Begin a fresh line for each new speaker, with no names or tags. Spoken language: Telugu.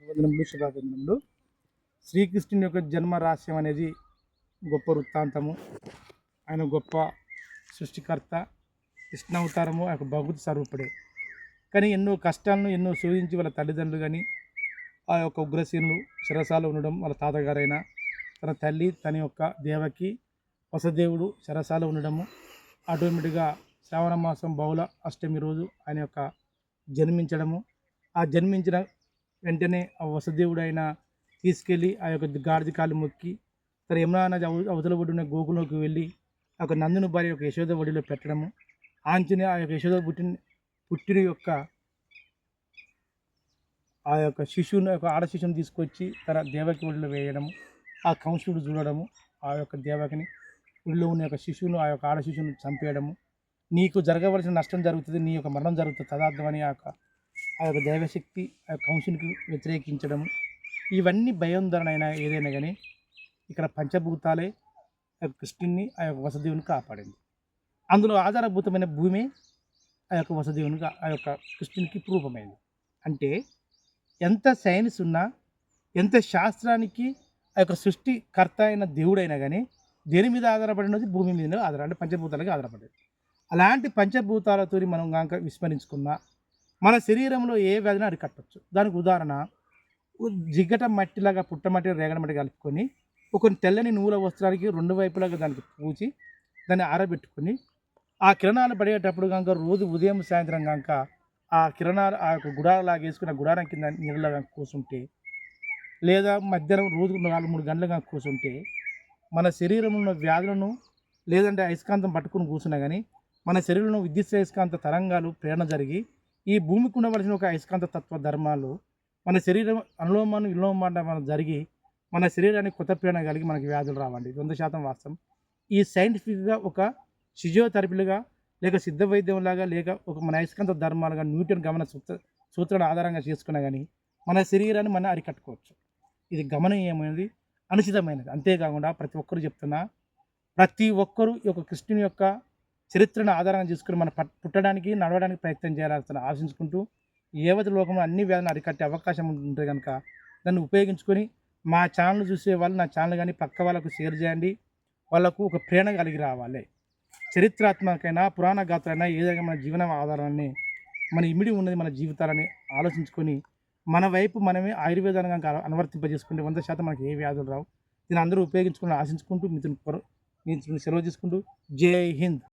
వందనములు శుభాభివందనములు. శ్రీకృష్ణుని యొక్క జన్మ రహస్యం అనేది గొప్ప వృత్తాంతము. ఆయన గొప్ప సృష్టికర్త, కృష్ణావతారము, ఆ యొక్క భగవత్ స్వరూపుడే. కానీ ఎన్నో కష్టాలను ఎన్నో శోధించి వాళ్ళ తల్లిదండ్రులు కానీ ఆ యొక్క ఉగ్రసేనుడు చెరసాలలో ఉండడం, వాళ్ళ తాతగారైన తన తల్లి తన యొక్క దేవకి వసుదేవుడు చెరసాలలో ఉండడము, ఆటోమేటిక్గా శ్రావణ మాసం బహుళ అష్టమి రోజు ఆయన యొక్క జన్మించడము. ఆ జన్మించిన వెంటనే ఆ వసుదేవుడు ఆయన తీసుకెళ్ళి ఆ యొక్క గాడిద కాలు మొక్కి తన యమునా నది అవతల ఒడ్డున గోకులంలోకి వెళ్ళి ఆ యొక్క నందుని భార్య యొక్క యశోద ఒడిలో పెట్టడము. ఆంజనేయ ఆ యొక్క యశోద పుట్టిన యొక్క ఆ యొక్క శిశువుని యొక్క ఆడ శిశువుని తీసుకొచ్చి తన దేవకి ఒడిలో వేయడము. ఆ కంసుడు చూడడము, ఆ యొక్క దేవకిని ఒడిలో ఉన్న యొక్క శిశువును ఆ యొక్క ఆడ శిశువుని చంపేయడము. నీకు జరగవలసిన నష్టం జరుగుతుంది, నీ యొక్క మరణం జరుగుతుంది తదార్థం అని ఆ యొక్క దైవశక్తి ఆ యొక్క కంసునికి వ్యతిరేకించడము. ఇవన్నీ భయోందరణ అయినా ఏదైనా కానీ ఇక్కడ పంచభూతాలే ఆ యొక్క కృష్ణుని ఆ యొక్క వసుదేవుని కాపాడింది. అందులో ఆధారభూతమైన భూమి ఆ యొక్క వసుదేవునిగా ఆ యొక్క కృష్ణునికి రూపమైంది. అంటే ఎంత సైన్స్ ఉన్నా, ఎంత శాస్త్రానికి ఆ యొక్క సృష్టికర్త అయిన దేవుడైనా కానీ దేని మీద ఆధారపడినది? భూమి మీద అంటే పంచభూతాలకి ఆధారపడేది. అలాంటి పంచభూతాలతో మనం కనుక విస్మరించుకున్నా మన శరీరంలో ఏ వ్యాధిని అరికట్టవచ్చు. దానికి ఉదాహరణ, జిగ్గట మట్టిలాగా పుట్టమట్టి రేగడ మట్టి కలుపుకొని ఒక తెల్లని నూల వస్త్రానికి రెండు వైపులాగా దానికి పూచి దాన్ని ఆరబెట్టుకొని ఆ కిరణాలు పడేటప్పుడు కనుక రోజు ఉదయం సాయంత్రం కనుక ఆ కిరణాలు ఆ యొక్క గుడారలాగా వేసుకుని ఆ గుడారం కింద నీళ్ళలో కనుక కూర్చుంటే, లేదా మధ్యాహ్నం రోజుకు 4-3 గంటలు కనుక కూర్చుంటే మన శరీరంలో ఉన్న వ్యాధులను, లేదంటే అయస్కాంతం పట్టుకుని కూర్చున్నా కానీ మన శరీరంలో విద్యుత్ అయస్కాంత తరంగాలు ప్రేరణ జరిగి ఈ భూమికి ఉండవలసిన ఒక అయస్కాంత తత్వ ధర్మాలు మన శరీరం అనులోమాను విలోమానం జరిగి మన శరీరానికి కొత్త ప్రేరణ కలిగి మనకి వ్యాధులు రావండి. 100% వాస్తవం. ఈ సైంటిఫిక్గా ఒక ఫిజియోథెరపీలుగా లేక సిద్ధ వైద్యంలాగా లేక ఒక మన అయస్కాంత ధర్మాలుగా న్యూటన్ గమన సూత్రాల ఆధారంగా చేసుకున్నా కానీ మన శరీరాన్ని మనం అరికట్టుకోవచ్చు. ఇది గమనీయమైనది, అనుచితమైనది. అంతేకాకుండా ప్రతి ఒక్కరు చెప్తున్నా, ప్రతి ఒక్కరూ ఈ యొక్క కృష్ణుని యొక్క చరిత్రను ఆధారంగా చేసుకుని మన పుట్టడానికి నడవడానికి ప్రయత్నం చేయాల్సిన ఆశించుకుంటూ యావత్ లోకంలో అన్ని వ్యాధులను అరికట్టే అవకాశం ఉంటుంది కనుక దాన్ని ఉపయోగించుకొని మా ఛానల్ చూసే వాళ్ళు నా ఛానల్ కానీ పక్క వాళ్ళకు షేర్ చేయండి. వాళ్ళకు ఒక ప్రేరణ కలిగి రావాలి. చరిత్రాత్మకైనా పురాణ గాథలైనా ఏదైనా మన జీవన ఆధారాన్ని మన ఇమిడి ఉన్నది మన జీవితాలని ఆలోచించుకొని మన వైపు మనమే ఆయుర్వేదాన్ని కనుక అనువర్తింపజేసుకుంటే 100% మనకి ఏ వ్యాధులు రావు. దీన్ని అందరూ ఉపయోగించుకుని ఆశించుకుంటూ మిత్రుని సెలవు తీసుకుంటూ జై హింద్.